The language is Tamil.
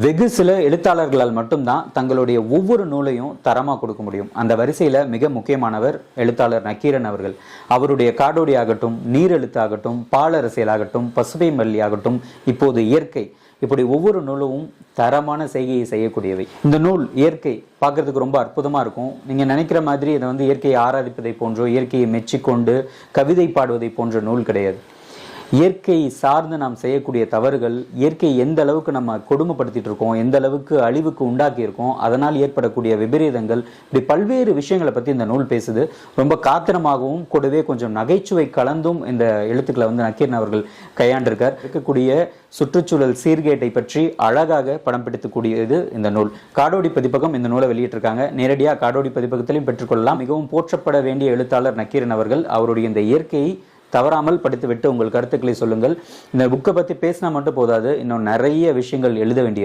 வெகு சில எழுத்தாளர்களால் மட்டும்தான் தங்களுடைய ஒவ்வொரு நூலையும் தரமாக கொடுக்க முடியும். அந்த வரிசையில் மிக முக்கியமானவர் எழுத்தாளர் நக்கீரன் அவர்கள். அவருடைய காடோடி ஆகட்டும், நீரெழுத்தாகட்டும், பாலரசியல் ஆகட்டும், பசுமை மல்லி ஆகட்டும், இப்போது இயற்கை, இப்படி ஒவ்வொரு நூலும் தரமான செய்கையை செய்யக்கூடியவை. இந்த நூல் இயற்கை பார்க்கறதுக்கு ரொம்ப அற்புதமாக இருக்கும். நீங்கள் நினைக்கிற மாதிரி இதை இயற்கையை ஆராதிப்பதை போன்றோ, இயற்கையை மெச்சிக்கொண்டு கவிதை பாடுவதை போன்ற நூல் கிடையாது. இயற்கை சார்ந்து நாம் செய்யக்கூடிய தவறுகள், இயற்கை எந்த அளவுக்கு நம்ம கொடுமைப்படுத்திட்டு இருக்கோம், எந்த அளவுக்கு அழிவுக்கு உண்டாக்கி இருக்கோம், அதனால் ஏற்படக்கூடிய விபரீதங்கள், இப்படி பல்வேறு விஷயங்களை பற்றி இந்த நூல் பேசுது. ரொம்ப காத்திரமாகவும் கூடவே கொஞ்சம் நகைச்சுவை கலந்தும் இந்த எழுத்துக்களை நக்கீரன் அவர்கள் கையாண்டிருக்கார். இருக்கக்கூடிய சுற்றுச்சூழல் சீர்கேட்டை பற்றி அழகாக படம் பிடித்துக்கூடியது இந்த நூல். காடோடி பதிப்பகம் இந்த நூலை வெளியிட்டிருக்காங்க. நேரடியாக காடோடி பதிப்பகத்திலையும் பெற்றுக்கொள்ளலாம். மிகவும் போற்றப்பட வேண்டிய எழுத்தாளர் நக்கீரன் அவர்கள். அவருடைய இந்த இயற்கையை தவறாமல் படித்துவிட்டு உங்கள் கருத்துக்களை சொல்லுங்கள். இந்த புக்கை பற்றி பேசினா மட்டும் போதாது, இன்னும் நிறைய விஷயங்கள் எழுத வேண்டியது.